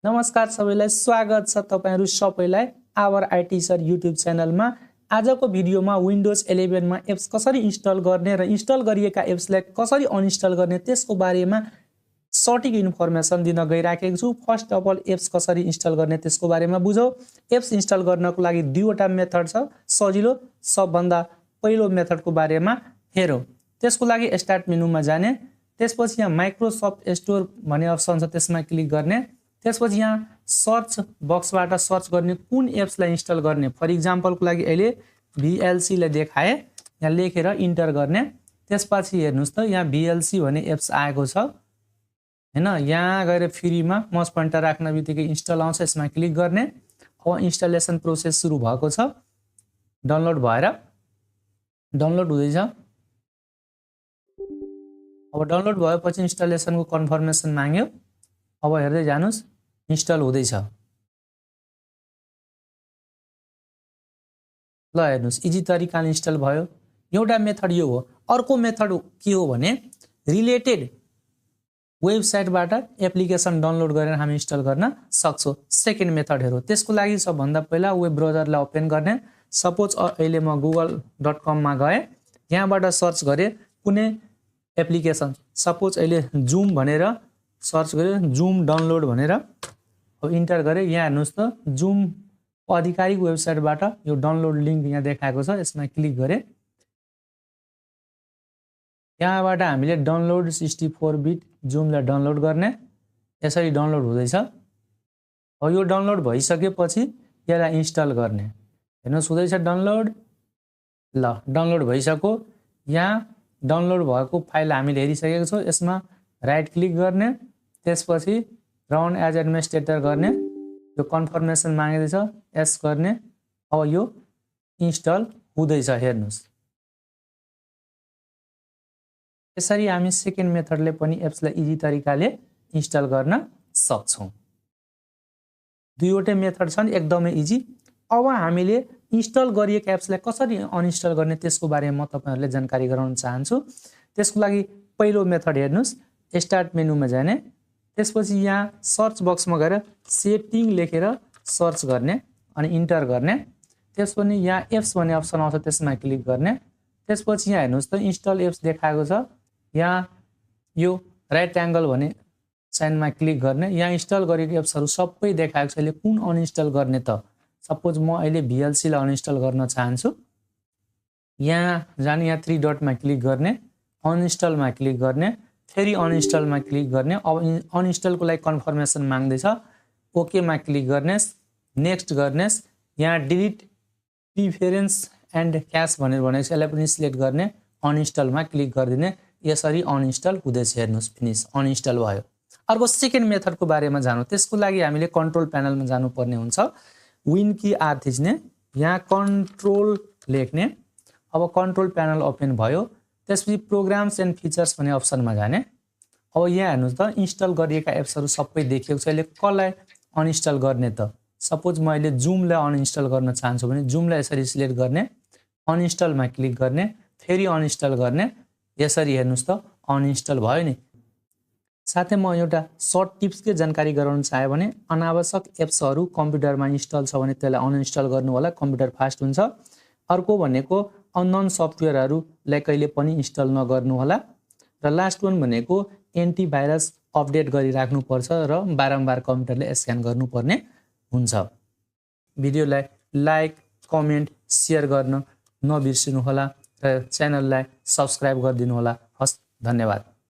नमस्कार सबैलाई स्वागत छ तपाईहरु सबैलाई आवर आईटी सर युट्युब च्यानलमा। आजको भिडियोमा विन्डोज 11 मा एप्स कसरी इन्स्टल गर्ने र इन्स्टल गरिएका एप्सलाई कसरी अनइन्स्टल गर्ने त्यसको बारेमा सटिक इन्फर्मेसन दिन गइराखेको छु। फर्स्ट अफ अल एप्स कसरी इन्स्टल गर्ने त्यसको बारेमा बुझौं। एप्स इन्स्टल गर्नको लागि दुईवटा मेथड छ। सजिलो सबभन्दा पहिलो मेथडको बारेमा हेरौं। त्यसको लागि स्टार्ट मेनुमा जाने, त्यसपछि यहाँ माइक्रोसफ्ट स्टोर भन्ने अप्सन छ त्यसमा क्लिक गर्ने, त्यसपछि यहाँ सर्च बक्सबाट सर्च गर्ने कुन एप्सलाई इन्स्टल गर्ने। फर इक्जाम्पलको लागि अहिले VLC लाई देखाए, यहाँ लेखेर इन्टर गर्ने। त्यसपछि हेर्नुस् त यहाँ VLC भन्ने एप्स आएको छ हैन। यहाँ गएर फ्रीमा मस पॉइन्टर राख्न बित्तिकै इन्स्टल आउँछ, यसमा क्लिक गर्ने। अब इन्स्टलेसन प्रोसेस सुरु भएको छ। डाउनलोड भएर डाउनलोड हुँदैछ। अब डाउनलोड भएपछि इन्स्टलेसनको कन्फर्मेसन माग्यो। अब हेर्दै जानुस्, इन्स्टल हुँदैछ। ल हेर्नुस्, इजी तरिकाले इन्स्टल भयो। एउटा मेथड यो हो। अर्को मेथड के हो भने रिलेटेड वेबसाइटबाट एप्लिकेसन डाउनलोड गरेर हामी इन्स्टल गर्न सक्छौं। सेकेन्ड मेथड हेरौँ। त्यसको लागि सबभन्दा पहिला वेब ब्राउजरलाई ओपन गर्ने। सपोज अहिले म google.com मा गए, यहाँबाट सर्च गरे कुनै एप्लिकेसन, सपोज अहिले जुम भनेर सर्च गरे, जुम डाउनलोड भनेर अब इन्टर गरे। यहाँ हेर्नुस् त जुम आधिकारिक वेबसाइटबाट यो डाउनलोड लिंक यहाँ देखाएको छ, यसमा क्लिक गरे। यहाँबाट हामीले डाउनलोड 64 बिट जुमलाई डाउनलोड गर्ने। यसरी डाउनलोड हुँदैछ। अब यो डाउनलोड भइसकेपछि यसलाई इन्स्टल गर्ने। हेर्नुस् हुँदैछ डाउनलोड। ल डाउनलोड भइसक्यो। यहाँ डाउनलोड भएको फाइल हामीले हेरिसकेको छौं। यसमा राइट क्लिक गर्ने, त्यसपछि रन एज एडमिनिस्ट्रेटर गर्ने। यो कन्फर्मेसन माग्दैछ, यस गर्ने। अब यो इन्स्टल हुँदैछ। हेर्नुस् यसरी हामी सेकेन्ड मेथडले पनि एप्सलाई इजी तरिकाले इन्स्टल गर्न सक्छौं। दुईवटै मेथड छन्, एकदमै इजी। अब हामीले इन्स्टल गरिएका एप्सलाई कसरी अनइन्स्टल गर्ने त्यसको बारेमा म तपाईहरुलाई जानकारी गराउन चाहन्छु। त्यसको लागि पहिलो मेथड हेर्नुस्, स्टार्ट मेनुमा जाने, त्यसपछि यहाँ सर्च बक्समा गएर सेटिङ लेखेर सर्च गर्ने अनि इन्टर गर्ने। त्यसपछि यहाँ एप्स भन्ने अप्सन आउँछ, त्यसमा क्लिक गर्ने। त्यसपछि यहाँ हेर्नुस् त इन्स्टल एप्स देखाएको छ। यहाँ यो राइट एंगल भन्ने साइनमा क्लिक गर्ने। यहाँ इन्स्टल गरेको एप्सहरु सबै देखाएको छ। अहिले कुन अनइन्स्टल गर्ने त? सपोज म अहिले VLC लाई अनइन्स्टल गर्न चाहन्छु। यहाँ जाने, यहाँ 3 डटमा क्लिक गर्ने, अनइन्स्टलमा क्लिक गर्ने, फेरि अनइन्स्टलमा क्लिक गर्ने। अब अनइन्स्टलको लागि कन्फर्मेसन माग्दैछ, ओके मा क्लिक गर्नेस्, नेक्स्ट गर्नेस्। यहाँ डिलिट प्रिफरेन्स एन्ड क्याश भनेर भनेको छ, यसलाई पनि सिलेक्ट गर्ने, अनइन्स्टलमा क्लिक गरिदिने। यसरी अनइन्स्टल हुँदैछ। हेर्नुस् फिनिश, अनइन्स्टल भयो। अर्को सेकेन्ड मेथडको बारेमा जानु। त्यसको लागि हामीले कन्ट्रोल प्यानलमा जानुपर्ने हुन्छ। विन की आर थिच्ने, यहाँ कन्ट्रोल लेख्ने। अब कन्ट्रोल प्यानल ओपन भयो। त्यसपछि प्रोग्राम्स एन्ड फिचर्स भन्ने अप्सनमा जाने। अब यहाँ हेर्नुस् त इन्स्टल गरिएका एप्सहरु सबै देखिएको छ। अहिले कसलाई अनइन्स्टल गर्ने त? सपोज म अहिले जुमलाई अनइन्स्टल गर्न चाहन्छु भने जुमलाई यसरी सिलेक्ट गर्ने, अनइन्स्टलमा क्लिक गर्ने, फेरि अनइन्स्टल गर्ने। यसरी हेर्नुस् त अनइन्स्टल भयो नि। साथै म एउटा सर्ट टिप्सकै जानकारी गराउन चाहे भने अनावश्यक एप्सहरु कम्प्युटरमा इन्स्टल छ भने त्यसलाई अनइन्स्टल गर्नु होला, कम्प्युटर फास्ट हुन्छ। अर्को भनेको अननोन सफ्टवेयरहरुलाई कहिले पनि इन्स्टल नगर्नु होला। र लास्ट वन भनेको एन्टिभाइरस अपडेट गरिराख्नु पर्छ र बारम्बार कम्प्युटरले स्क्यान गर्नुपर्ने हुन्छ। भिडियोलाई लाइक, कमेन्ट, शेयर गर्न नबिर्सनु होला र च्यानललाई सब्स्क्राइब गरिदिनु होला। हस्, धन्यवाद।